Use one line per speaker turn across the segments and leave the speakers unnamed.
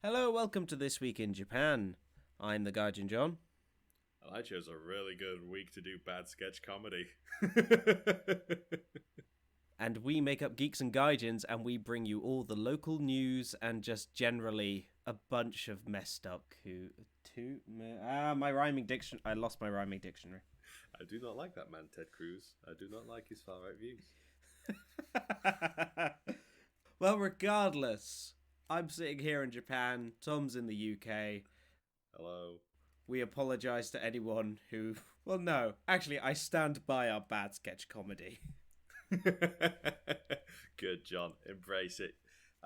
Hello, welcome to This Week in Japan. I'm the Gaijin John.
Well, I chose a really good week to do bad sketch comedy.
And we make up Geeks and Gaijins, and we bring you all the local news and just generally a bunch of messed up my rhyming dictionary. I lost my rhyming dictionary.
I do not like that man, Ted Cruz. I do not like his far-right views.
Well, regardless, I'm sitting here in Japan. Tom's in the UK.
Hello.
We apologise to anyone who... Well, no. Actually, I stand by our bad sketch comedy.
Good, John. Embrace it.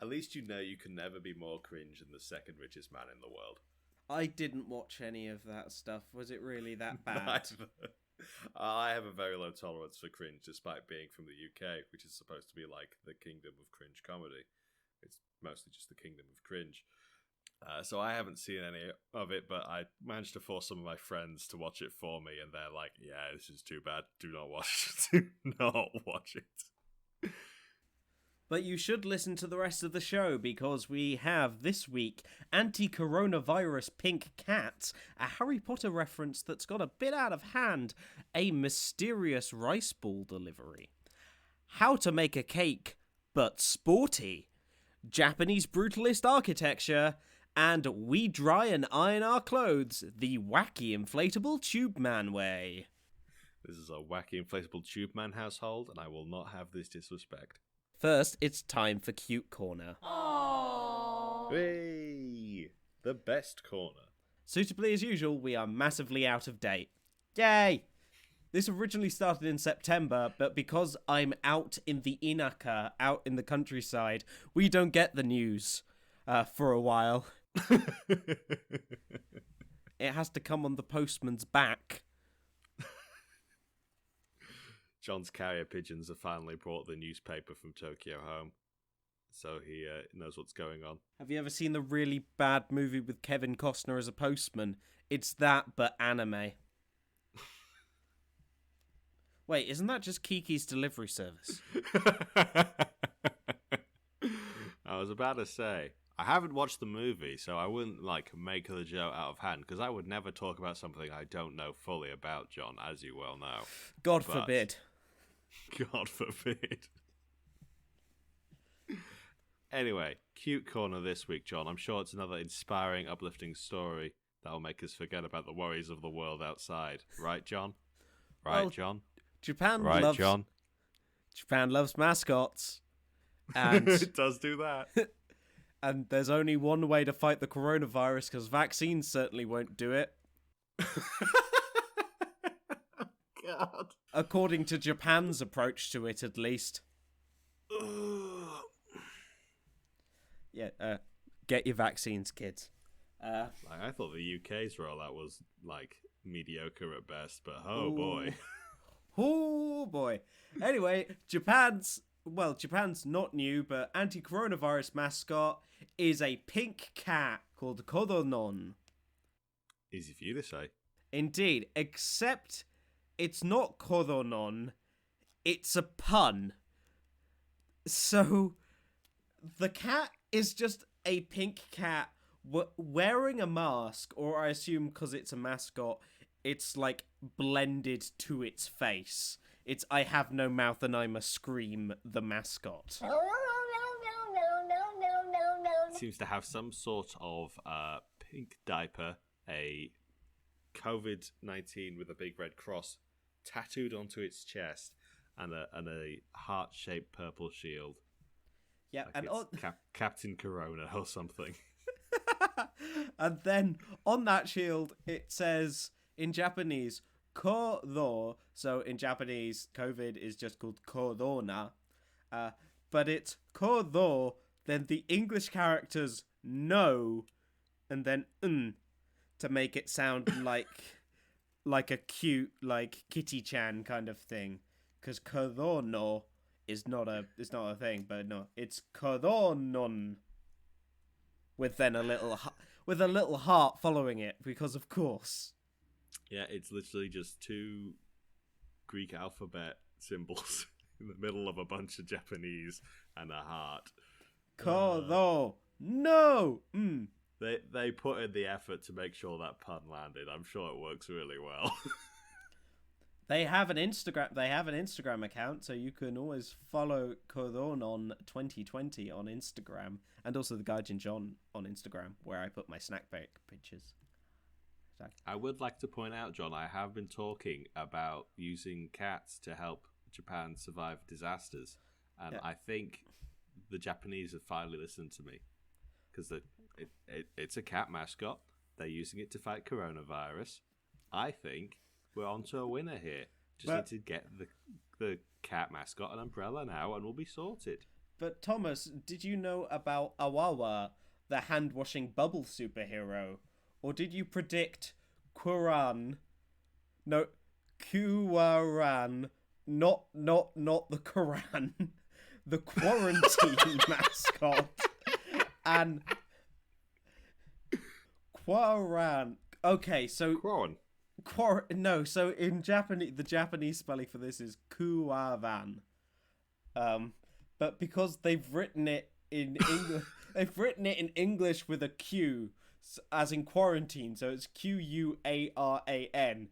At least you know you can never be more cringe than the second richest man in the world.
I didn't watch any of that stuff. Was it really that bad?
I have a very low tolerance for cringe, despite being from the UK, which is supposed to be like the kingdom of cringe comedy. It's mostly just the kingdom of cringe. So I haven't seen any of it, but I managed to force some of my friends to watch it for me, and they're like, yeah, this is too bad. Do not watch it. Do not watch it.
But you should listen to the rest of the show, because we have, this week, anti-coronavirus pink cat, a Harry Potter reference that's got a bit out of hand, a mysterious rice ball delivery, how to make a cake, but sporty, Japanese brutalist architecture, and we dry and iron our clothes the wacky inflatable tube man way.
This is a wacky inflatable tube man household, and I will not have this disrespect.
First, it's time for Cute Corner.
Aww. Hey! The best corner.
Suitably as usual, we are massively out of date. Yay! This originally started in September, but because I'm out in the inaka, out in the countryside, we don't get the news for a while. It has to come on the postman's back.
John's carrier pigeons have finally brought the newspaper from Tokyo home, so he knows what's going on.
Have you ever seen the really bad movie with Kevin Costner as a postman? It's that, but anime. Wait, isn't that just Kiki's Delivery Service?
I was about to say, I haven't watched the movie, so I wouldn't make the joke out of hand, because I would never talk about something I don't know fully about, John, as you well know.
God forbid.
God forbid. Anyway, Cute Corner this week, John. I'm sure it's another inspiring, uplifting story that will make us forget about the worries of the world outside. Right, John? Right, John?
Japan loves mascots. And
it does do that.
And there's only one way to fight the coronavirus, because vaccines certainly won't do it.
God.
According to Japan's approach to it, at least. Yeah, get your vaccines, kids.
I thought the UK's rollout was, mediocre at best, but oh boy.
Oh boy. Anyway, Japan's not new, but anti-coronavirus mascot is a pink cat called Kodonon.
Easy for you to say.
Indeed, except it's not Kodonon, it's a pun. So, the cat is just a pink cat wearing a mask, or I assume because it's a mascot, it's blended to its face. It's I have no mouth and I must scream, the mascot.
It seems to have some sort of pink diaper, a COVID-19 with a big red cross tattooed onto its chest, and a heart-shaped purple shield.
Yeah, and
Captain Corona or something.
And then on that shield it says in Japanese Kodo. So in Japanese, COVID is just called Corona, but it's Kodo. Then the English characters no, and then to make it sound like a cute Kitty-chan kind of thing, because Kodono is not a thing, but no, it's Kodonon with then a little heart following it, because of course.
Yeah, it's literally just two Greek alphabet symbols in the middle of a bunch of Japanese and a heart.
Kodo no.
They put in the effort to make sure that pun landed. I'm sure it works really well.
They have an Instagram account, so you can always follow Koronon 2020 on Instagram, and also the Gaijin John on Instagram, where I put my snack break pictures. So.
I would like to point out, John, I have been talking about using cats to help Japan survive disasters, and I think the Japanese have finally listened to me, because it's a cat mascot. They're using it to fight coronavirus. I think we're onto a winner here. Need to get the cat mascot an umbrella now, and we'll be sorted.
But Thomas, did you know about Awawa, the hand-washing bubble superhero? Or did you predict Kuwaran, not the Quran, the quarantine mascot, and Kuwaran. Okay, so so in Japanese, the Japanese spelling for this is Kuwaran. But because they've written it in English with a Q, as in quarantine, so it's Quaran.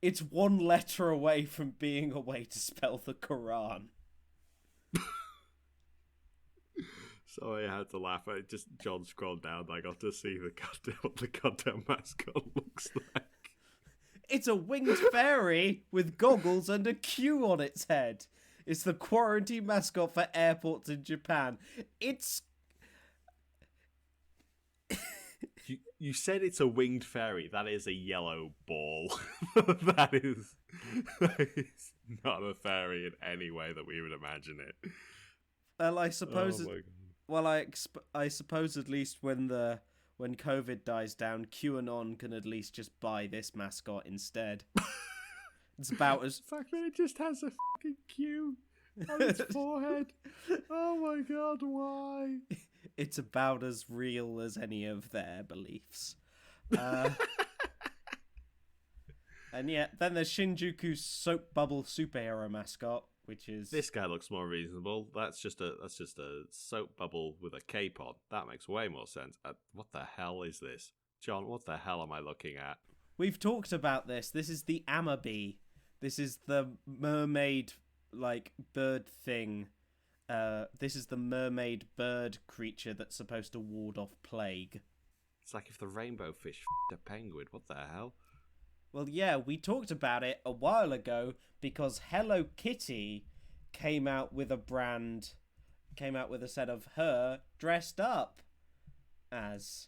It's one letter away from being a way to spell the Quran.
Sorry, I had to laugh. John scrolled down. I got to see what the goddamn mascot looks like.
It's a winged fairy with goggles and a Q on its head. It's the quarantine mascot for airports in Japan.
You said it's a winged fairy. That is a yellow ball. that is not a fairy in any way that we would imagine it.
Well, I suppose.
Oh my God.
Well, I suppose at least when COVID dies down, QAnon can at least just buy this mascot instead. It's about as...
The fact that it just has a fucking Q on its forehead. Oh my God, why?
It's about as real as any of their beliefs. And yeah, then there's Shinjuku's soap bubble superhero mascot, which is...
This guy looks more reasonable. That's just a soap bubble with a cape on. That makes way more sense. What the hell is this? John, what the hell am I looking at?
We've talked about this. This is the Amabi. This is the mermaid, bird thing. This is the mermaid bird creature that's supposed to ward off plague.
It's like if the rainbow fish a penguin. What the hell?
Well, yeah, we talked about it a while ago because Hello Kitty came out with a set of her dressed up as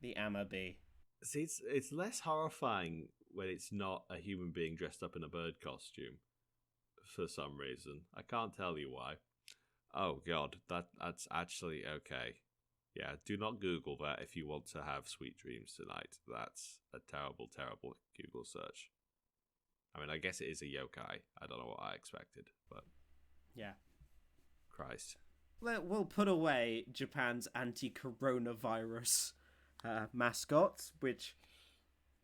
the Amabi.
See, it's less horrifying when it's not a human being dressed up in a bird costume for some reason. I can't tell you why. Oh God, that's actually okay. Yeah, do not Google that if you want to have sweet dreams tonight. That's a terrible, terrible Google search. I mean, I guess it is a yokai. I don't know what I expected, but...
Yeah.
Christ.
We'll put away Japan's anti-coronavirus mascot, which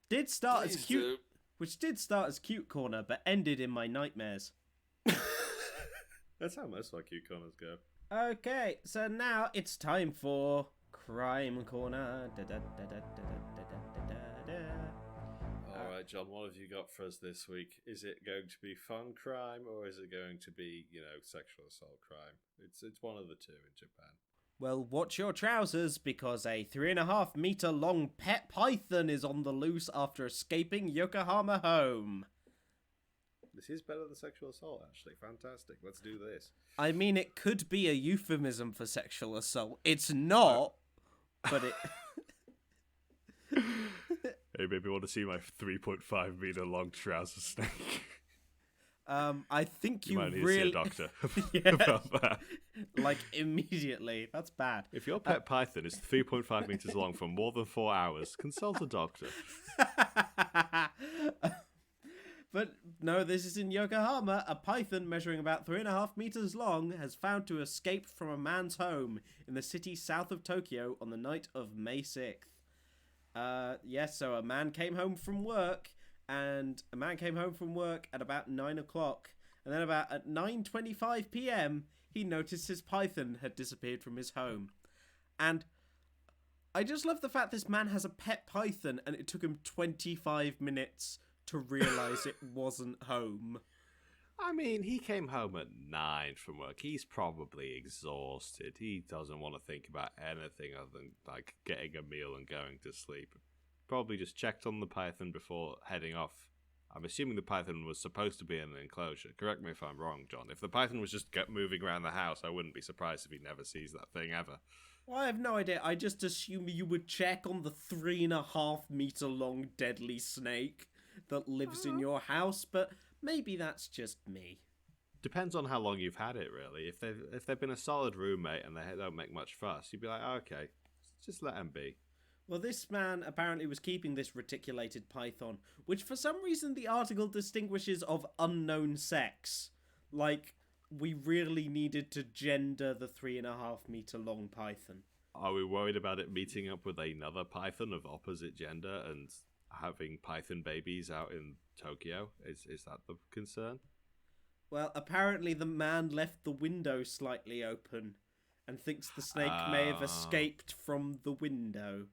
did start as cute corner, but ended in my nightmares.
That's how most of our cute corners go.
Okay, so now it's time for Crime Corner.
Alright, John, what have you got for us this week? Is it going to be fun crime, or is it going to be, sexual assault crime? It's one of the two in Japan.
Well, watch your trousers, because a 3.5 meter long pet python is on the loose after escaping Yokohama home.
This is better than sexual assault, actually. Fantastic. Let's do this.
I mean, it could be a euphemism for sexual assault. It's not, but it...
Hey, maybe want to see my 3.5 meter long trouser snake?
I think you
might need
really...
to see a doctor about that.
Immediately. That's bad.
If your pet python is 3.5 meters long for more than 4 hours, consult a doctor.
But no, this is in Yokohama. A python measuring about 3.5 meters long has found to escape from a man's home in the city south of Tokyo on the night of May 6th. So a man came home from work at about 9 o'clock. And then about at 9:25 p.m., he noticed his python had disappeared from his home. And I just love the fact this man has a pet python and it took him 25 minutes to realise it wasn't home.
I mean, he came home at 9 from work. He's probably exhausted. He doesn't want to think about anything other than, like, getting a meal and going to sleep. Probably just checked on the python before heading off. I'm assuming the python was supposed to be in an enclosure. Correct me if I'm wrong, John. If the python was just moving around the house, I wouldn't be surprised if he never sees that thing ever.
Well, I have no idea. I just assume you would check on the 3.5 meter long deadly snake that lives in your house, but maybe that's just me.
Depends on how long you've had it, really. If they've been a solid roommate and they don't make much fuss, you'd be like, oh, okay, just let them be.
Well, this man apparently was keeping this reticulated python, which for some reason the article distinguishes of unknown sex. Like, we really needed to gender the 3.5 meter long python.
Are we worried about it meeting up with another python of opposite gender and having python babies out in Tokyo? Is that the concern?
Well, apparently the man left the window slightly open and thinks the snake may have escaped from the window.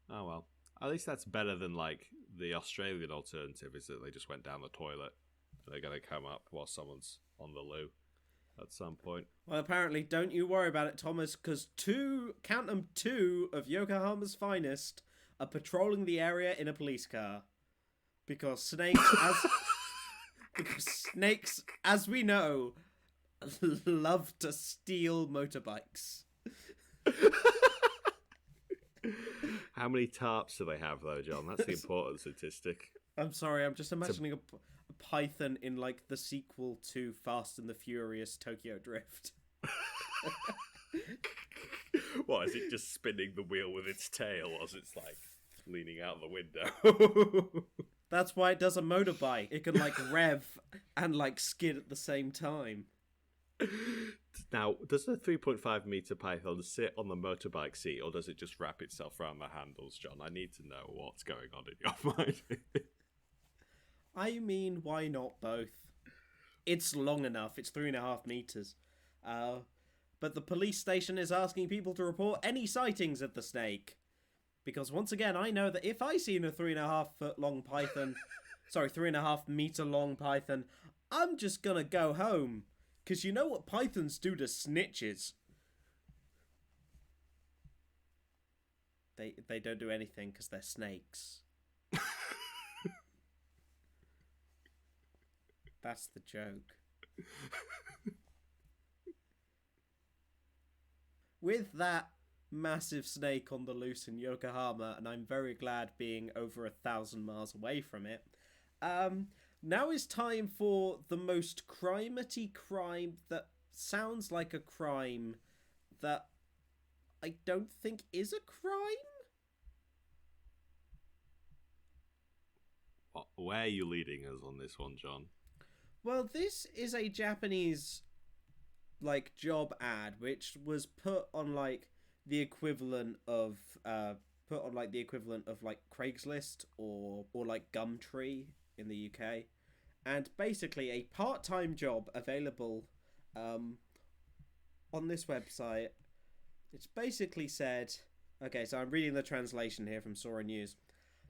Oh well. At least that's better than, like, the Australian alternative is that they just went down the toilet and they're going to come up while someone's on the loo at some point.
Well, apparently, don't you worry about it, Thomas, because two of Yokohama's finest are patrolling the area in a police car. Because snakes, as we know, love to steal motorbikes.
How many tarps do they have, though, John? That's the important statistic.
I'm sorry, I'm just imagining a python in, like, the sequel to Fast and the Furious Tokyo Drift.
What, is it just spinning the wheel with its tail as it's, like, leaning out the window?
That's why it does a motorbike. It can, like, rev and, like, skid at the same time.
Now, does a 3.5 meter python sit on the motorbike seat, or does it just wrap itself around the handles, John? I need to know what's going on in your mind.
I mean, why not both? It's long enough. It's 3.5 meters. But the police station is asking people to report any sightings of the snake. Because once again, I know that if I seen a 3.5 foot long python, 3.5 meter long python, I'm just gonna go home. Because you know what pythons do to snitches? They don't do anything because they're snakes. That's the joke. With that massive snake on the loose in Yokohama, and I'm very glad being over 1,000 miles away from it, now is time for the most crimety crime that sounds like a crime that I don't think is a crime?
Where are you leading us on this one, John?
Well, this is a Japanese, like, job ad, which was put on, like, the equivalent of, like, Craigslist or like, Gumtree in the UK. And basically a part-time job available on this website. It's basically said... Okay, so I'm reading the translation here from Sora News.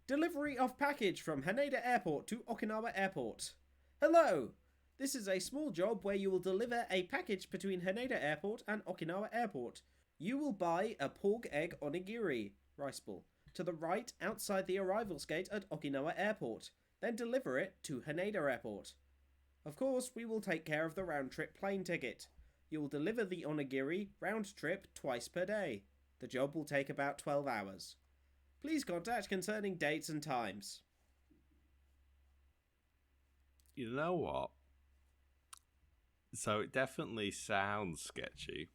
Delivery of package from Haneda Airport to Okinawa Airport. Hello! This is a small job where you will deliver a package between Haneda Airport and Okinawa Airport. You will buy a pork egg onigiri, rice ball, to the right outside the arrivals gate at Okinawa Airport. Then deliver it to Haneda Airport. Of course, we will take care of the round-trip plane ticket. You will deliver the onigiri round-trip twice per day. The job will take about 12 hours. Please contact concerning dates and times.
You know what? So it definitely sounds sketchy.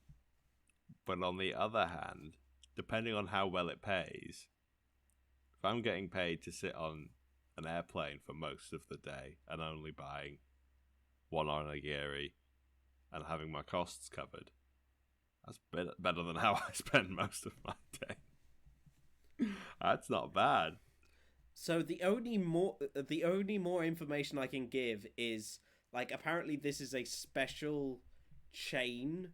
But on the other hand, depending on how well it pays, if I'm getting paid to sit on an airplane for most of the day and only buying one onigiri and having my costs covered, that's better than how I spend most of my day. That's not bad.
So the only more information I can give is, like, apparently this is a special chain,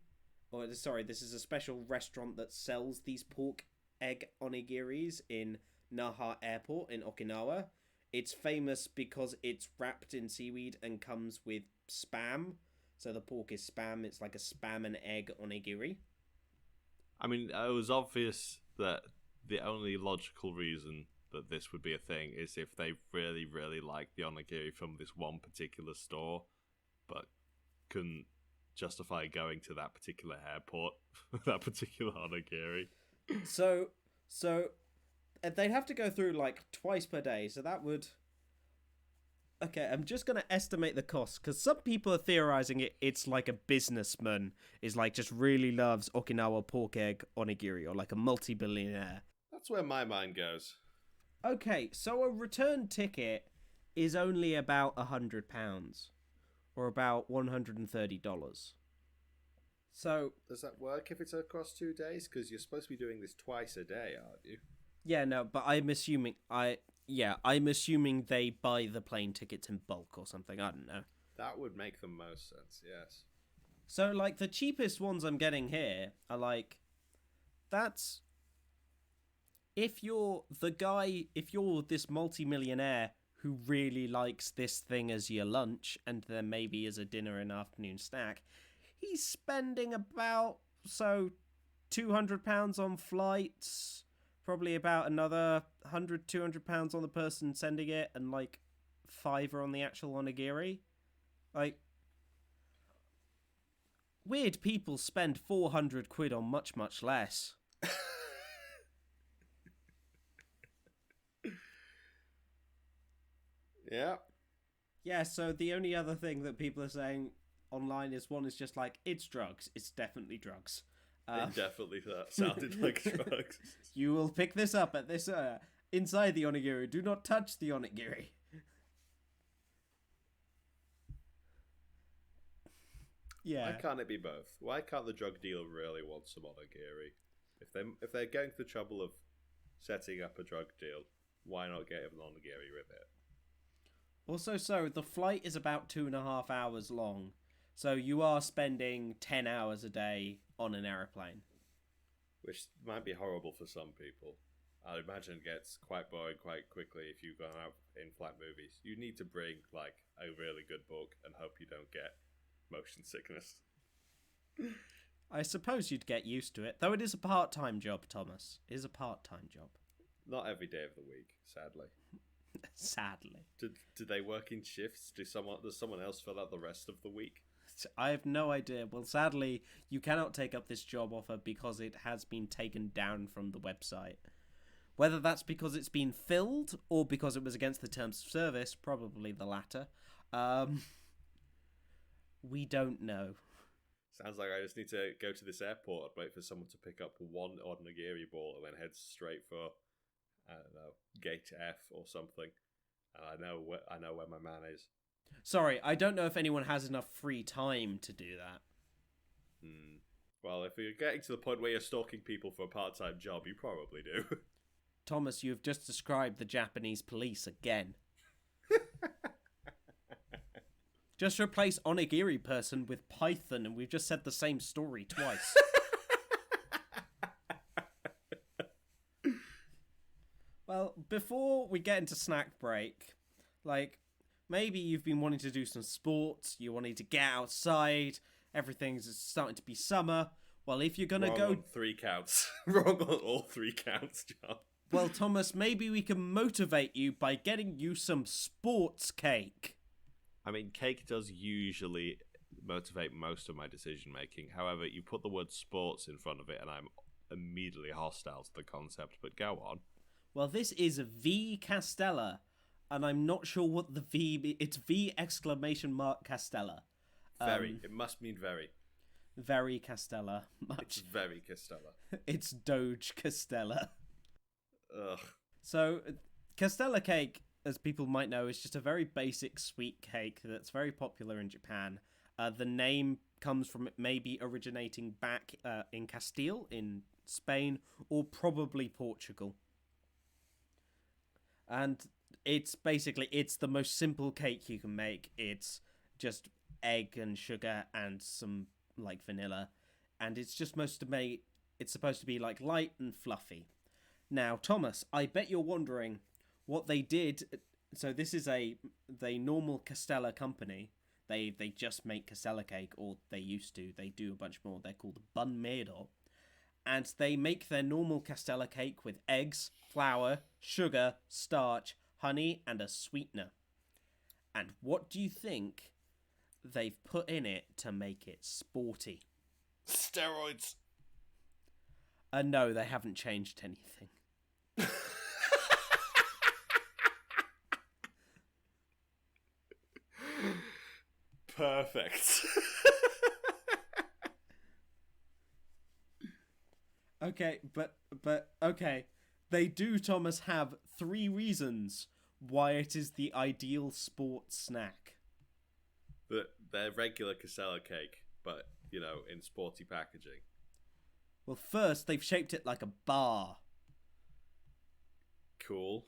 this is a special restaurant that sells these pork egg onigiris in Naha Airport in Okinawa. It's famous because it's wrapped in seaweed and comes with spam. So the pork is spam. It's like a spam and egg onigiri.
I mean, it was obvious that the only logical reason that this would be a thing is if they really, really like the onigiri from this one particular store, but couldn't justify going to that particular airport for that particular onigiri.
So they'd have to go through like twice per day. So that would... Okay, I'm just going to estimate the cost, because some people are theorizing it's like a businessman is like just really loves Okinawa pork egg onigiri, or like a multi-billionaire.
That's where my mind goes.
Okay, so a return ticket is only about £100, or about $130. So...
Does that work if it's across 2 days? Because you're supposed to be doing this twice a day, aren't you?
Yeah, no, but I'm assuming they buy the plane tickets in bulk or something. I don't know.
That would make the most sense, yes.
So, like, the cheapest ones I'm getting here are, like, that's... If you're this multi-millionaire who really likes this thing as your lunch and then maybe as a dinner and afternoon snack, he's spending about, £200 on flights... Probably about another £100-200 on the person sending it, and like £5 on the actual onigiri. Like, weird people spend £400 on much, much less.
Yeah.
Yeah, so the only other thing that people are saying online is one is just like, it's drugs. It's definitely drugs.
It definitely sounded like drugs.
You will pick this up at this inside the onigiri. Do not touch the onigiri. Yeah.
Why can't it be both? Why can't the drug dealer really want some onigiri? If they're going to the trouble of setting up a drug deal, why not get an onigiri with it?
Also, so the flight is about 2.5 hours long. So you are spending 10 hours a day on an aeroplane.
Which might be horrible for some people. I imagine it gets quite boring quite quickly if you go out in flight movies. You need to bring, like, a really good book and hope you don't get motion sickness.
I suppose you'd get used to it. Though it is a part-time job, Thomas. It is a part-time job.
Not every day of the week, sadly.
Sadly.
Do they work in shifts? Does someone else fill out the rest of the week?
I have no idea. Well, sadly, you cannot take up this job offer because it has been taken down from the website. Whether that's because it's been filled or because it was against the terms of service, probably the latter. We don't know.
Sounds like I just need to go to this airport and wait for someone to pick up one onigiri ball and then head straight for, I don't know, Gate F or something. And I know where my man is.
Sorry, I don't know if anyone has enough free time to do that.
Well, if you're getting to the point where you're stalking people for a part-time job, you probably do.
Thomas, you've just described the Japanese police again. Just replace onigiri person with python and we've just said the same story twice. Well, before we get into snack break, like... Maybe you've been wanting to do some sports, you wanted to get outside, everything's starting to be summer. Well, if you're going to go...
on 3 counts. Wrong on all 3 counts, John.
Well, Thomas, maybe we can motivate you by getting you some sports cake.
I mean, cake does usually motivate most of my decision-making. However, you put the word sports in front of it and I'm immediately hostile to the concept, but go on.
Well, this is V Castella. And I'm not sure what the V... It's V exclamation mark Castella.
Very. It must mean very.
Very Castella.
It's very Castella.
It's Doge Castella.
Ugh.
So, Castella cake, as people might know, is just a very basic sweet cake that's very popular in Japan. The name comes from it maybe originating back in Castile, in Spain, or probably Portugal. And... It's the most simple cake you can make. It's just egg and sugar and some, like, vanilla. And it's just it's supposed to be, like, light and fluffy. Now, Thomas, I bet you're wondering what they did. So this is a normal Castella company. They just make Castella cake, or they used to. They do a bunch more. They're called Bunmedor. And they make their normal Castella cake with eggs, flour, sugar, starch, honey, and a sweetener. And what do you think they've put in it to make it sporty?
Steroids.
No, they haven't changed anything.
Perfect.
Okay, but okay. They do, Thomas, have 3 reasons why it is the ideal sports snack.
They're regular Castella cake, but, you know, in sporty packaging.
Well, first, they've shaped it like a bar.
Cool.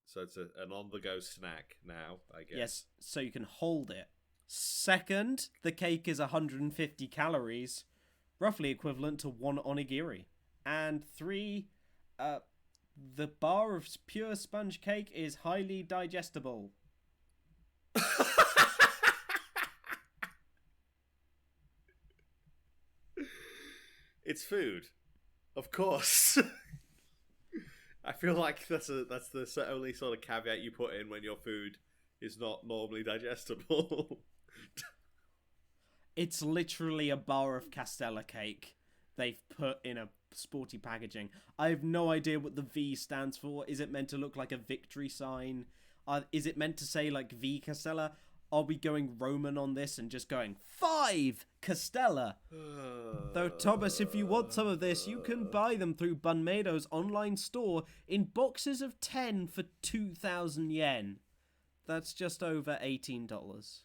So it's an on-the-go snack now, I guess.
Yes, so you can hold it. Second, the cake is 150 calories, roughly equivalent to 1 onigiri. And 3, the bar of pure sponge cake is highly digestible.
It's food, of course. I feel like that's the only sort of caveat you put in when your food is not normally digestible.
It's literally a bar of Castella cake they've put in a sporty packaging. I have no idea what the V stands for. Is it meant to look like a victory sign? Is it meant to say like V Castella? Are we going Roman on this and just going 5 Castella? Though, Thomas, if you want some of this, you can buy them through Bunmedor's online store in boxes of 10 for 2,000 yen. That's just over $18.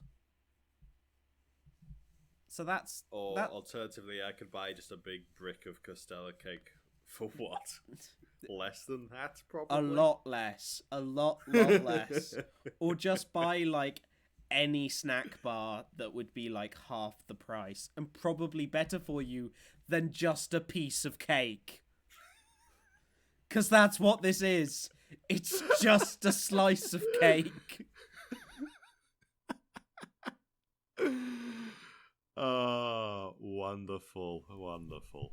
So that's...
Or alternatively, I could buy just a big brick of Castella cake for what? Less than that, probably?
A lot less. A lot less. Or just buy, like, any snack bar that would be, like, half the price. And probably better for you than just a piece of cake. Because that's what this is. It's just a slice of cake.
Oh, wonderful, wonderful.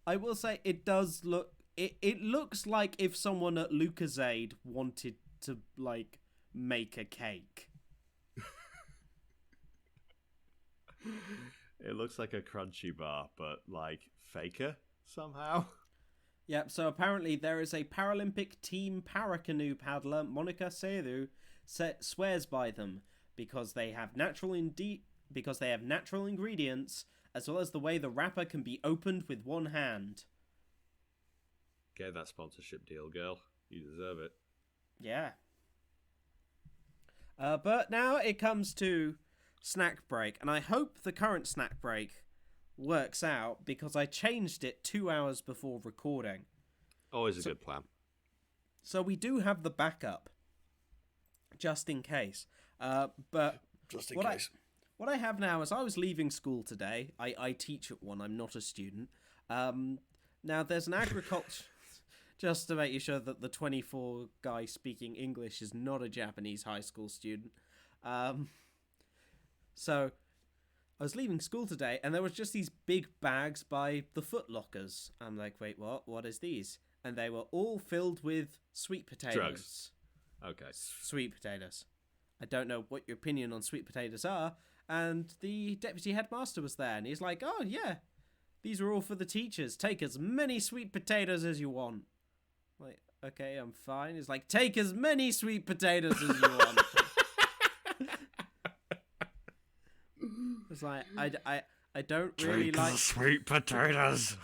I will say it does look... It looks like if someone at Lucozade wanted to, like, make a cake.
It looks like a crunchy bar, but, like, faker somehow.
Yep, so apparently there is a Paralympic team paracanoe paddler, Monica Seru, swears by them because they have natural ingredients, as well as the way the wrapper can be opened with one hand.
Get that sponsorship deal, girl. You deserve it.
Yeah. But now it comes to snack break, and I hope the current snack break works out because I changed it 2 hours before recording.
Always a good plan.
So we do have the backup, just in case. But
just in case.
What I have now is I was leaving school today. I teach at one. I'm not a student. Now there's an agriculture... just to make you sure that the 24 guy speaking English is not a Japanese high school student. So I was leaving school today, and there was just these big bags by the Foot Lockers. I'm like, wait, what? What is these? And they were all filled with sweet potatoes.
Drugs. Okay.
Sweet potatoes. I don't know what your opinion on sweet potatoes are. And the deputy headmaster was there, and he's like, oh, yeah, these are all for the teachers. Take as many sweet potatoes as you want. Like, okay, I'm fine. He's like, take as many sweet potatoes as you want. It's like, I don't really like
sweet potatoes.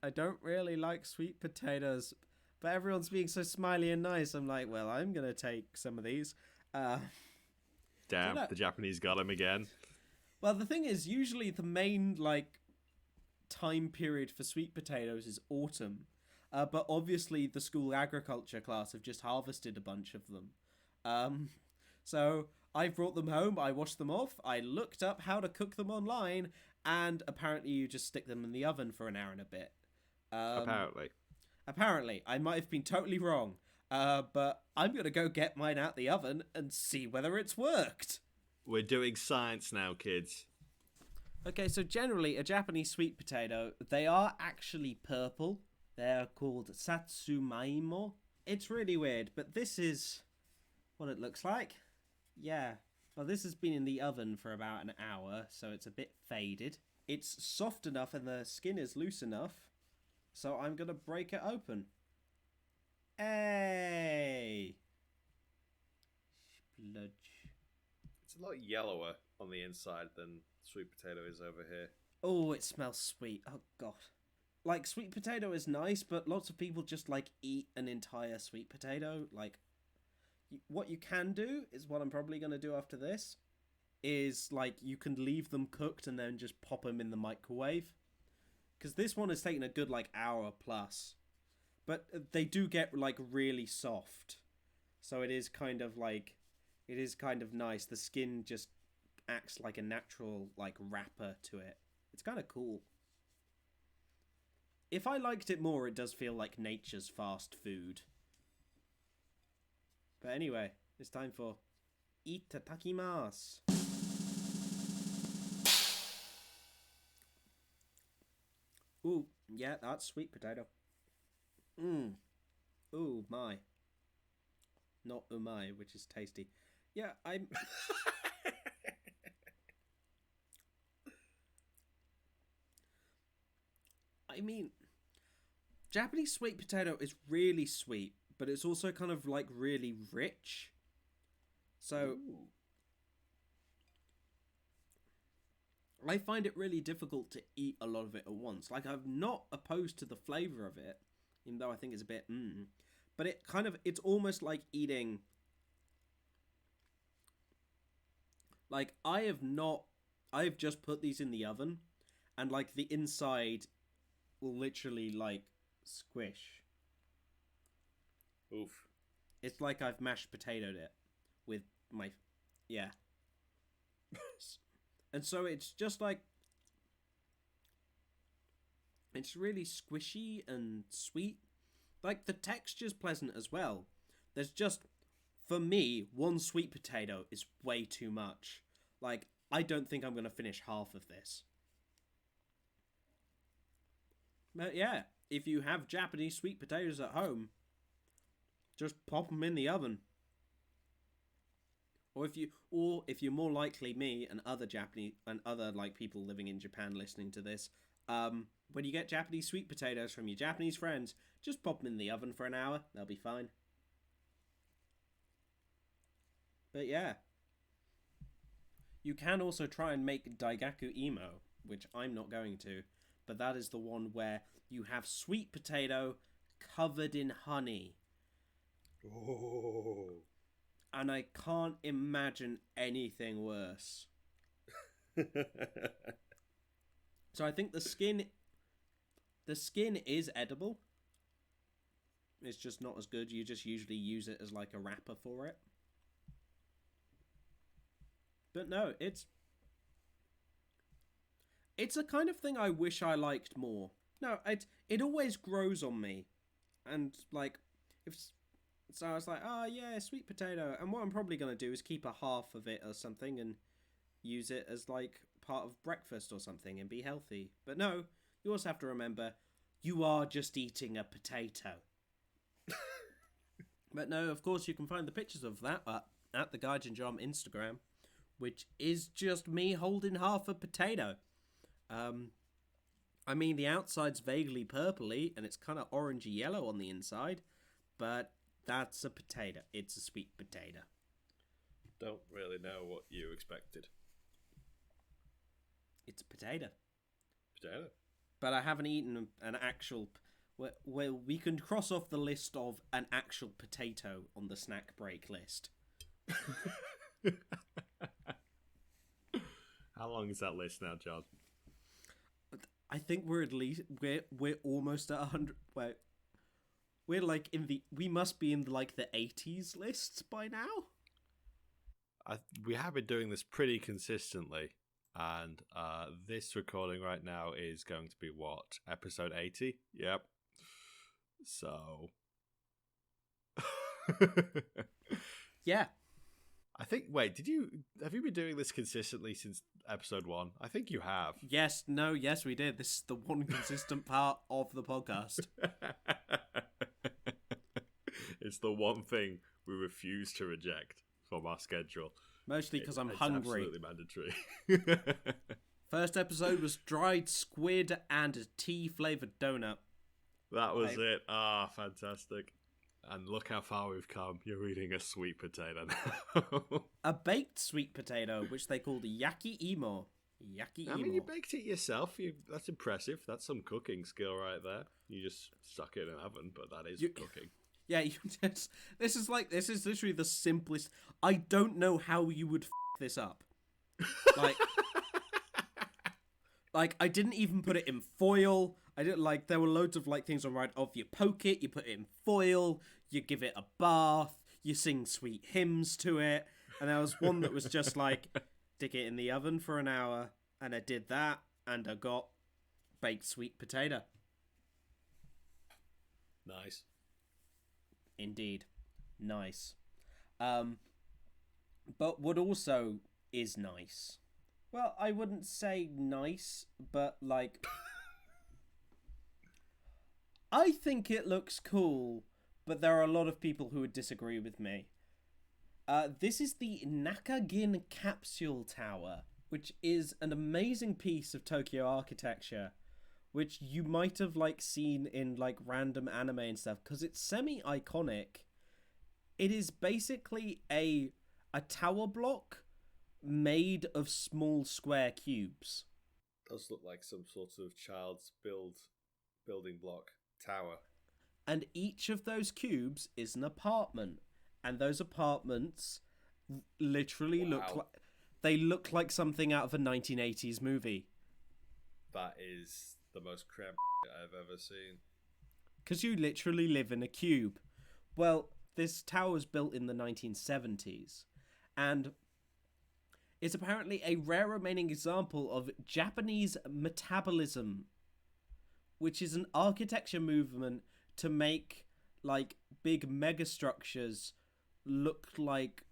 I don't really like sweet potatoes, but everyone's being so smiley and nice. I'm like, well, I'm gonna take some of these.
Damn, the Japanese got him again.
Well, the thing is, usually the main like time period for sweet potatoes is autumn. But obviously the school agriculture class have just harvested a bunch of them. So I brought them home, I washed them off, I looked up how to cook them online, and apparently you just stick them in the oven for an hour and a bit.
Apparently.
Apparently, I might have been totally wrong. But I'm going to go get mine out the oven and see whether it's worked.
We're doing science now, kids.
Okay, so generally, a Japanese sweet potato, they are actually purple. They're called satsumaimo. It's really weird, but this is what it looks like. Yeah. Well, this has been in the oven for about an hour, so it's a bit faded. It's soft enough and the skin is loose enough, so I'm going to break it open. Hey! Spludge.
It's a lot yellower on the inside than sweet potato is over here.
Oh, it smells sweet. Oh, God. Like, sweet potato is nice, but lots of people just, like, eat an entire sweet potato. Like, what you can do is what I'm probably going to do after this is, like, you can leave them cooked and then just pop them in the microwave. Because this one has taken a good, like, hour plus. But they do get, like, really soft. So it is kind of, like, it is kind of nice. The skin just acts like a natural, like, wrapper to it. It's kind of cool. If I liked it more, it does feel like nature's fast food. But anyway, it's time for itadakimasu. Ooh, yeah, that's sweet potato. Ooh, my. Not umai, which is tasty. Yeah, I'm... I mean, Japanese sweet potato is really sweet, but it's also kind of like really rich. So
Ooh.
I find it really difficult to eat a lot of it at once. Like, I'm not opposed to the flavour of it, even though I think it's a bit but it kind of, it's almost like eating, like, I've just put these in the oven, and like the inside will literally like squish.
Oof.
It's like I've mashed potatoed it with my, yeah. And so it's just like, it's really squishy and sweet. Like, the texture's pleasant as well. There's just, for me, one sweet potato is way too much. Like, I don't think I'm going to finish half of this. But yeah, if you have Japanese sweet potatoes at home, just pop them in the oven. Or if you're more likely me and other Japanese and other like people living in Japan listening to this, when you get Japanese sweet potatoes from your Japanese friends, just pop them in the oven for an hour. They'll be fine. But yeah. You can also try and make daigaku imo, which I'm not going to, but that is the one where you have sweet potato covered in honey.
Oh.
And I can't imagine anything worse. So I think the skin is edible. It's just not as good. You just usually use it as like a wrapper for it. But no, it's a kind of thing I wish I liked more. No, it always grows on me. And like, so I was like, oh yeah, sweet potato. And what I'm probably going to do is keep a half of it or something and use it as like part of breakfast or something and be healthy. But no, you also have to remember, you are just eating a potato. But no, of course you can find the pictures of that at the Gaijin Instagram, which is just me holding half a potato. I mean, the outside's vaguely purpley and it's kind of orangey yellow on the inside, but that's a potato. It's a sweet potato.
Don't really know what you expected.
It's a potato.
Potato?
But I haven't eaten an actual... Well, we can cross off the list of an actual potato on the snack break list.
How long is that list now, John?
I think we're at least... We're almost at 100... We're like in the... We must be in like the 80s lists by now?
We have been doing this pretty consistently. And this recording right now is going to be what? Episode 80? Yep. So,
Yeah.
I think. Wait, have you been doing this consistently since episode 1? I think you have.
Yes, we did. This is the one consistent part of the podcast.
It's the one thing we refuse to reject from our schedule.
Mostly because I'm
it's
hungry.
Absolutely mandatory.
First episode was dried squid and a tea-flavoured donut.
That was it. Ah, fantastic. And look how far we've come. You're eating a sweet potato now.
A baked sweet potato, which they called yacky imo. Yacky imo.
I mean, you baked it yourself. That's impressive. That's some cooking skill right there. You just stuck it in an oven, but that is cooking.
Yeah, this is literally the simplest. I don't know how you would this up. Like I didn't even put it in foil. I didn't there were loads of things on right of you poke it, you put it in foil, you give it a bath, you sing sweet hymns to it, and there was one that was just stick it in the oven for an hour, and I did that, and I got baked sweet potato.
Nice.
Indeed. Nice. But what also is nice, well, I wouldn't say nice, but I think it looks cool, but there are a lot of people who would disagree with me. This is the Nakagin Capsule Tower, which is an amazing piece of Tokyo architecture, which you might have seen in random anime and stuff, because it's semi-iconic. It is basically a tower block made of small square cubes.
Does look like some sort of child's building block tower.
And each of those cubes is an apartment, and those apartments literally look like something out of a 1980s movie.
That is the most cramped I've ever seen.
Because you literally live in a cube. Well, this tower was built in the 1970s, and it's apparently a rare remaining example of Japanese metabolism, which is an architecture movement to make big megastructures look like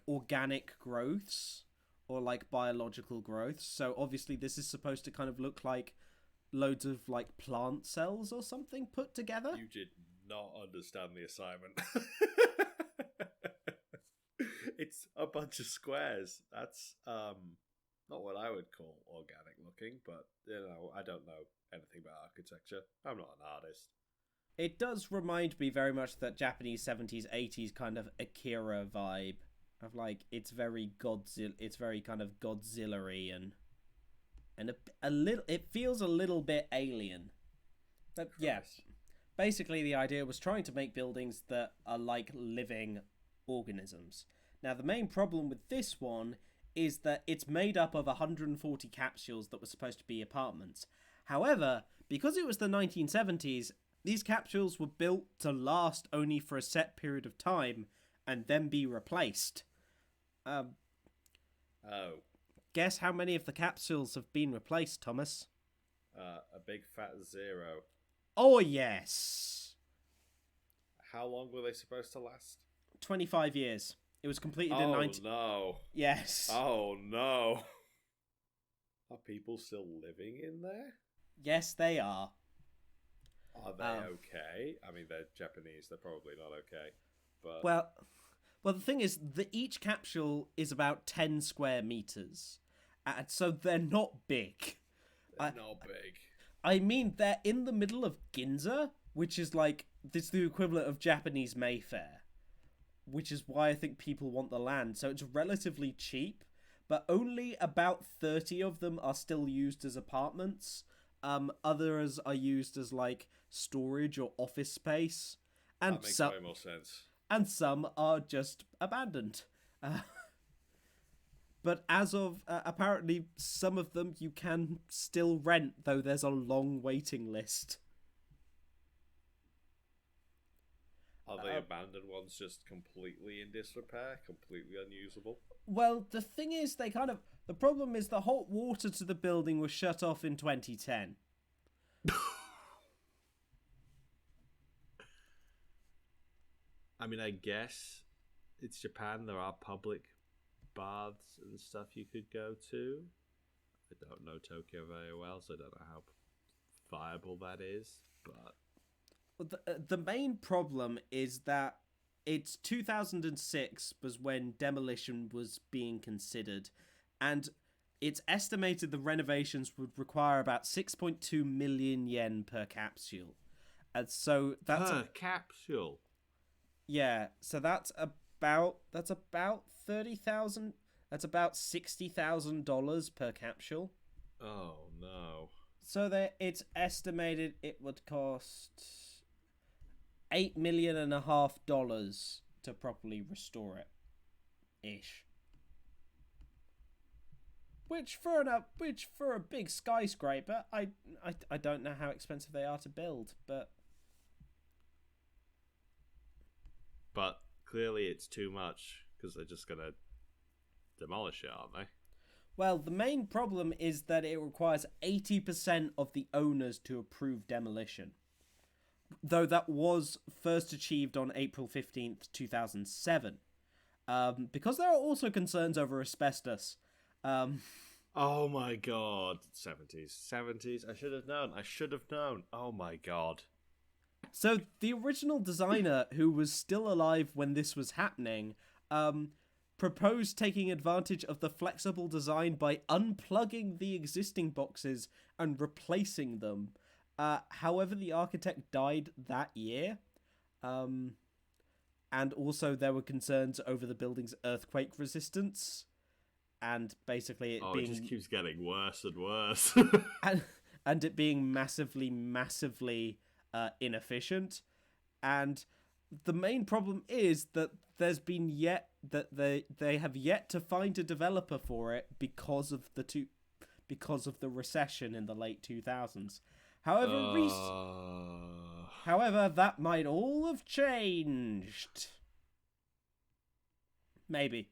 organic growths or biological growths. So obviously this is supposed to kind of look like loads of plant cells or something put together.
You did not understand the assignment. It's a bunch of squares. That's not what I would call organic looking, but I don't know anything about architecture. I'm not an artist.
It does remind me very much that Japanese 70s, 80s kind of Akira vibe of it's very Godzilla. It's very kind of Godzilla-y and a little. It feels a little bit alien. But yes, basically the idea was trying to make buildings that are like living organisms. Now the main problem with this one is that it's made up of 140 capsules that were supposed to be apartments. However, because it was the 1970s, these capsules were built to last only for a set period of time and then be replaced. Guess how many of the capsules have been replaced, Thomas?
A big fat 0.
Oh, yes.
How long were they supposed to last?
25 years. It was completed in 19...
Oh, no.
Yes.
Oh, no. Are people still living in there?
Yes, they are.
Are they okay? I mean, they're Japanese. They're probably not okay. But
Well, the thing is that each capsule is about 10 square meters. And so they're not big.
They're not big.
I mean, they're in the middle of Ginza, which is this the equivalent of Japanese Mayfair, which is why I think people want the land. So it's relatively cheap, but only about 30 of them are still used as apartments. Others are used as storage or office space, and
that makes way more sense.
And some are just abandoned. But as of apparently some of them you can still rent, though there's a long waiting list.
Are the abandoned ones just completely in disrepair, completely unusable?
Well, the thing is, the problem is the hot water to the building was shut off in 2010.
I mean, I guess it's Japan. There are public baths and stuff you could go to. I don't know Tokyo very well, so I don't know how viable that is. But
The main problem is that it's 2006 was when demolition was being considered, and it's estimated the renovations would require about 6.2 million yen per capsule. And so that's
per capsule.
Yeah, so that's about 30,000. That's about $60,000 per capsule.
Oh no!
So it's estimated it would cost $8.5 million to properly restore it, ish. Which for a big skyscraper, I don't know how expensive they are to build, but
clearly it's too much because they're just gonna demolish it, aren't they?
Well, the main problem is that it requires 80% of the owners to approve demolition. Though that was first achieved on April 15th, 2007. Because there are also concerns over asbestos.
Oh my god. 70s. I should have known. Oh my god.
So the original designer, who was still alive when this was happening, proposed taking advantage of the flexible design by unplugging the existing boxes and replacing them. However, the architect died that year. And also there were concerns over the building's earthquake resistance. And basically it being...
it just keeps getting worse and worse.
and it being massively inefficient. And the main problem is that they have yet to find a developer for it because of the recession in the late 2000s. However, that might all have changed. Maybe.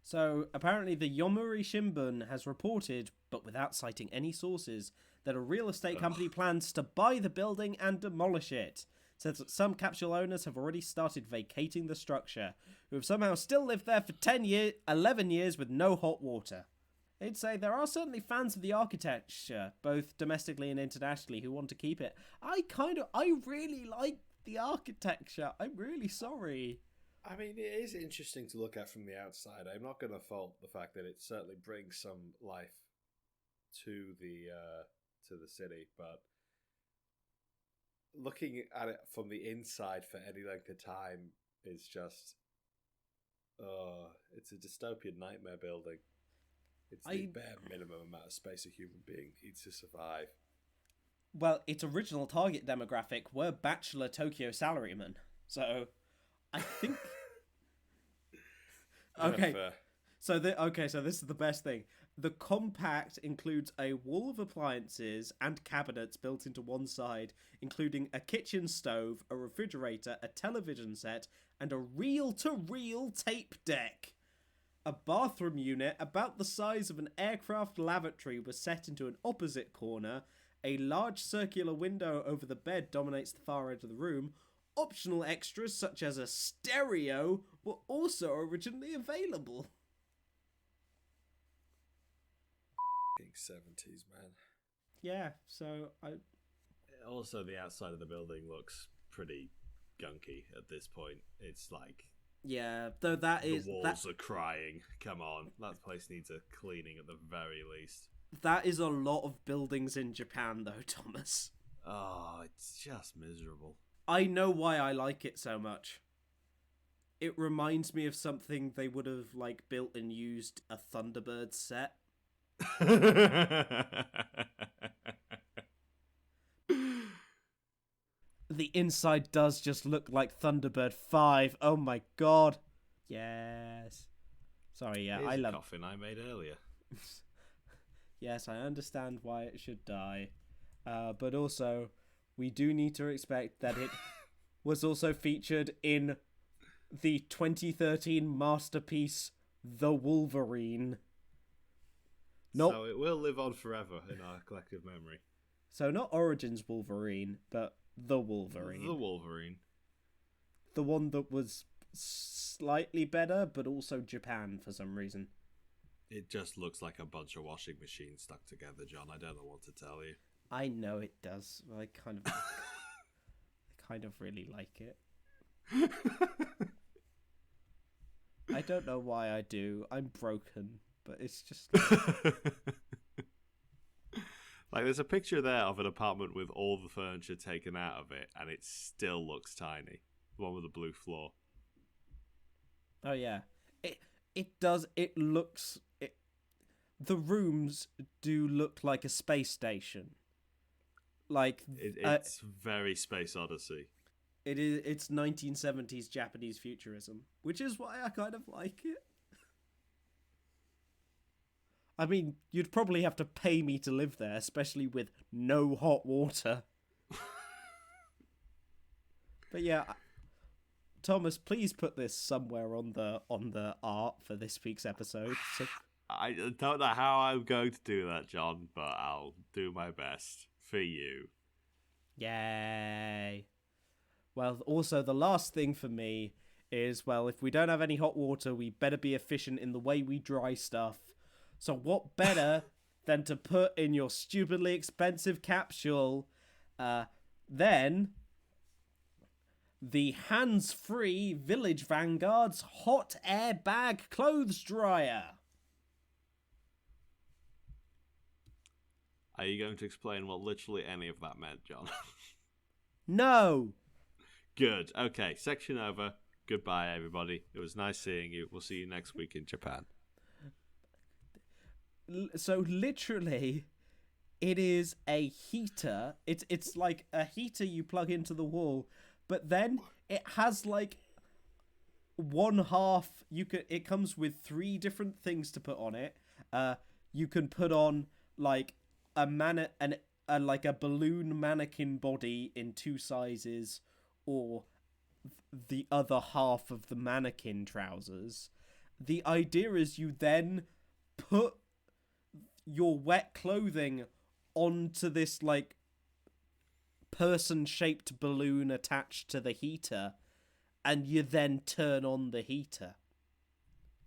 So, apparently the Yomiuri Shimbun has reported, but without citing any sources, that a real estate company plans to buy the building and demolish it. Says that some capsule owners have already started vacating the structure, who have somehow still lived there for 11 years with no hot water. They'd say there are certainly fans of the architecture, both domestically and internationally, who want to keep it. I really like the architecture. I'm really sorry.
I mean, it is interesting to look at from the outside. I'm not going to fault the fact that it certainly brings some life to the city, but looking at it from the inside for any length of time is just, it's a dystopian nightmare building. It's the bare minimum amount of space a human being needs to survive.
Well, its original target demographic were bachelor Tokyo salarymen, so I think. Okay. So this is the best thing. The compact includes a wall of appliances and cabinets built into one side, including a kitchen stove, a refrigerator, a television set, and a reel-to-reel tape deck. A bathroom unit about the size of an aircraft lavatory was set into an opposite corner. A large circular window over the bed dominates the far edge of the room. Optional extras such as a stereo were also originally available.
70s, man.
Yeah, so
Also, the outside of the building looks pretty gunky at this point. It's like...
Yeah, though the
walls are crying. Come on, that place needs a cleaning at the very least.
That is a lot of buildings in Japan, though, Thomas.
Oh, it's just miserable.
I know why I like it so much. It reminds me of something they would have built and used a Thunderbird set. The inside does just look like Thunderbird 5. Oh my god. Yes. Sorry, yeah,
I love coffin I made earlier.
Yes, I understand why it should die. But also, we do need to expect that it was also featured in the 2013 masterpiece, The Wolverine.
So it will live on forever in our collective memory.
So not Origins Wolverine, but The Wolverine.
The Wolverine.
The one that was slightly better, but also Japan for some reason.
It just looks like a bunch of washing machines stuck together, John. I don't know what to tell you.
I know it does. I kind of really like it. I don't know why I do. I'm broken, but it's just
like there's a picture there of an apartment with all the furniture taken out of it, and it still looks tiny. The one with the blue floor.
Oh yeah, it does. It looks. The rooms do look like a space station. Like
it's very Space Odyssey.
It is. It's 1970s Japanese futurism, which is why I kind of like it. I mean, you'd probably have to pay me to live there, especially with no hot water. But yeah, Thomas, please put this somewhere on the art for this week's episode. So
I don't know how I'm going to do that, John, but I'll do my best for you.
Yay. Well, also, the last thing for me is, well, if we don't have any hot water, we better be efficient in the way we dry stuff. So what better than to put in your stupidly expensive capsule, then the hands-free Village Vanguard's hot air bag clothes dryer.
Are you going to explain what literally any of that meant, John?
No.
Good. Okay, section over. Goodbye, everybody. It was nice seeing you. We'll see you next week in Japan.
So literally, it is a heater. It's like a heater you plug into the wall, but then it has like one half. It comes with 3 different things to put on it. You can put on like a like a balloon mannequin body in 2 sizes, or the other half of the mannequin trousers. The idea is you then put your wet clothing onto this like person-shaped balloon attached to the heater, and you then turn on the heater.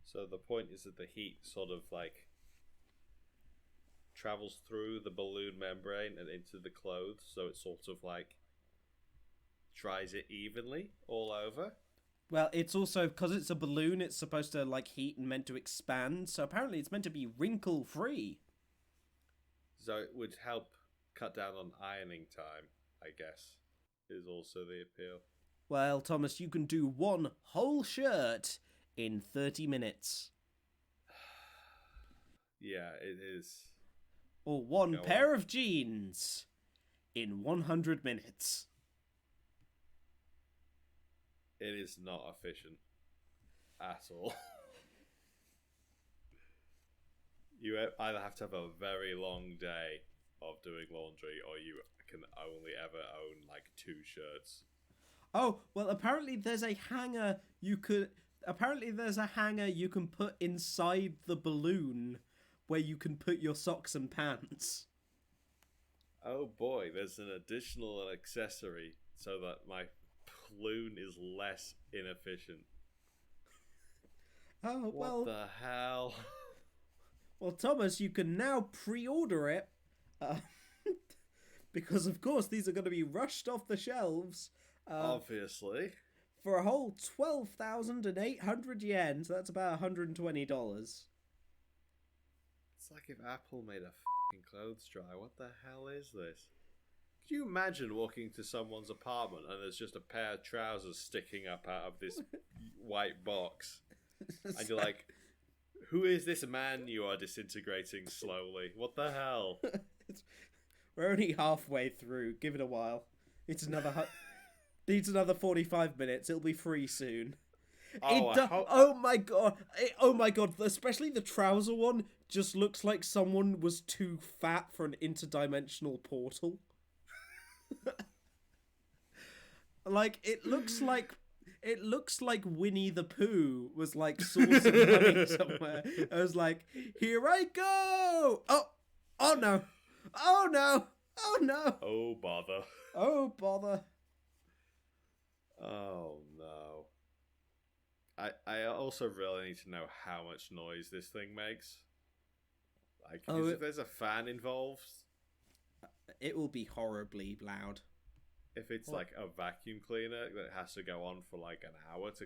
So the point is that the heat sort of like travels through the balloon membrane and into the clothes, so it sort of like dries it evenly all over.
Well, it's also, because it's a balloon, it's supposed to like heat and meant to expand, so apparently it's meant to be wrinkle-free.
So it would help cut down on ironing time, I guess, is also the appeal.
Well, Thomas, you can do 1 whole shirt in 30 minutes.
Yeah, it is.
Or 1 pair of jeans in 100 minutes.
It is not efficient at all. You either have to have a very long day of doing laundry, or you can only ever own like 2 shirts.
Oh, well, apparently there's a hanger you can put inside the balloon where you can put your socks and pants.
Oh boy, there's an additional accessory so that my balloon is less inefficient.
Oh, well.
What the hell?
Well, Thomas, you can now pre-order it. Because, of course, these are going to be rushed off the shelves.
Obviously.
For a whole 12,800 yen, so that's about $120.
It's like if Apple made a f***ing clothes dryer. What the hell is this? Could you imagine walking to someone's apartment and there's just a pair of trousers sticking up out of this white box? And you're like, who is this man you are disintegrating slowly? What the hell?
We're only halfway through. Give it a while. It's another... Needs another 45 minutes. It'll be free soon. Oh my god. Oh my god. Especially the trouser one just looks like someone was too fat for an interdimensional portal. Like, it looks like Winnie the Pooh was like sourcing money somewhere. I was like, here I go. Oh no. Oh no. Oh no.
Oh bother.
Oh bother.
Oh no. also really need to know how much noise this thing makes. Like, if there's a fan involved,
it will be horribly loud.
if it's like a vacuum cleaner that has to go on for like an hour to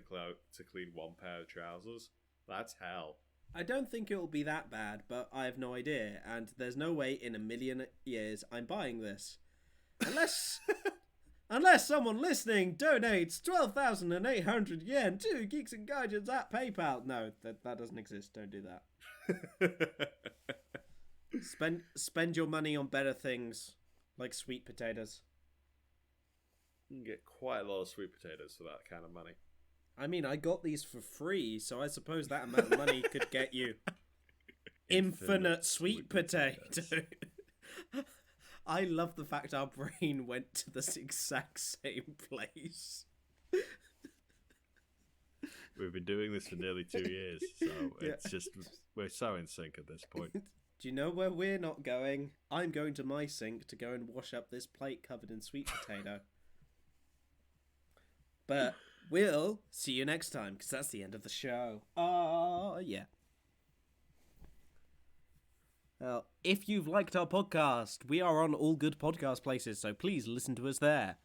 clean one pair of trousers, that's hell.
I don't think it will be that bad, but I have no idea, and there's no way in a million years I'm buying this. Unless someone listening donates 12,800 yen to Geeks and Gaijins at PayPal. No, that doesn't exist. Don't do that. Spend your money on better things, like sweet potatoes.
You can get quite a lot of sweet potatoes for that kind of money.
I mean, I got these for free, so I suppose that amount of money could get you infinite sweet potato. I love the fact our brain went to this exact same place.
We've been doing this for nearly 2 years, so it's just, we're so in sync at this point.
Do you know where we're not going? I'm going to my sink to go and wash up this plate covered in sweet potato. But we'll see you next time, because that's the end of the show. Oh, yeah. Well, if you've liked our podcast, we are on all good podcast places, so please listen to us there.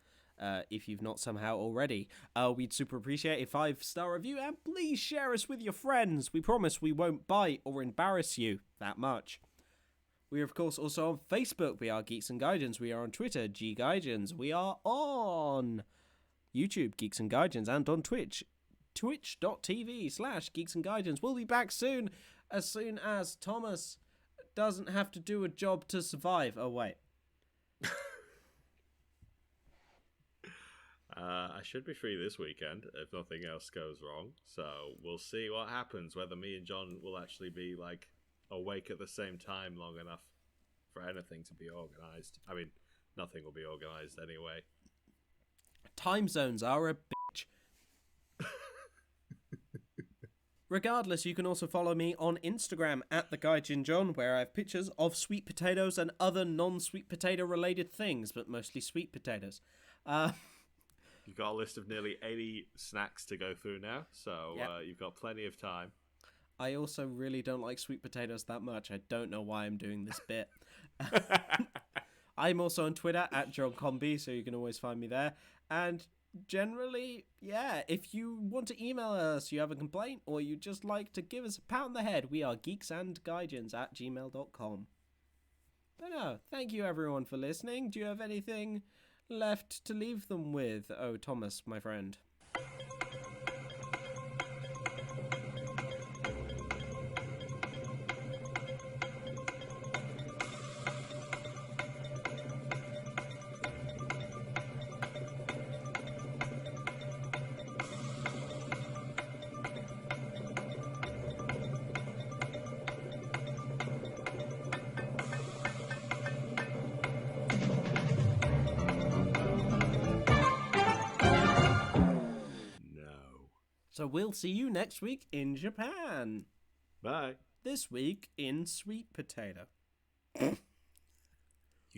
If you've not somehow already, we'd super appreciate a 5-star review, and please share us with your friends. We promise we won't bite or embarrass you that much. We are, of course, also on Facebook. We are Geeks and Gaijins. We are on Twitter, G-Gaijins. We are on YouTube, Geeks and Gaijins, and on Twitch, twitch.tv/Geeks and Gaijins. We'll be back soon as Thomas doesn't have to do a job to survive. Oh, wait.
I should be free this weekend if nothing else goes wrong. So we'll see what happens, whether me and John will actually be like awake at the same time long enough for anything to be organised. I mean, nothing will be organised anyway.
Time zones are a bitch. Regardless, you can also follow me on Instagram at @TheGaijinJohn, where I have pictures of sweet potatoes and other non-sweet potato related things, but mostly sweet potatoes.
You've got a list of nearly 80 snacks to go through now, so
Yep.
You've got plenty of time.
I also really don't like sweet potatoes that much. I don't know why I'm doing this bit. I'm also on Twitter at JohnCombi, so you can always find me there. And generally, yeah, if you want to email us, you have a complaint, or you just like to give us a pat on the head, we are geeksandgaijins@gmail.com. But no, thank you everyone for listening. Do you have anything left to leave them with? Oh, Thomas, my friend. So we'll see you next week in Japan.
Bye.
This week in sweet potato.
You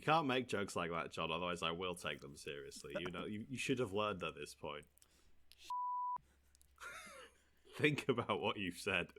can't make jokes like that, John, otherwise I will take them seriously. You know, you should have learned at this point. Think about what you've said.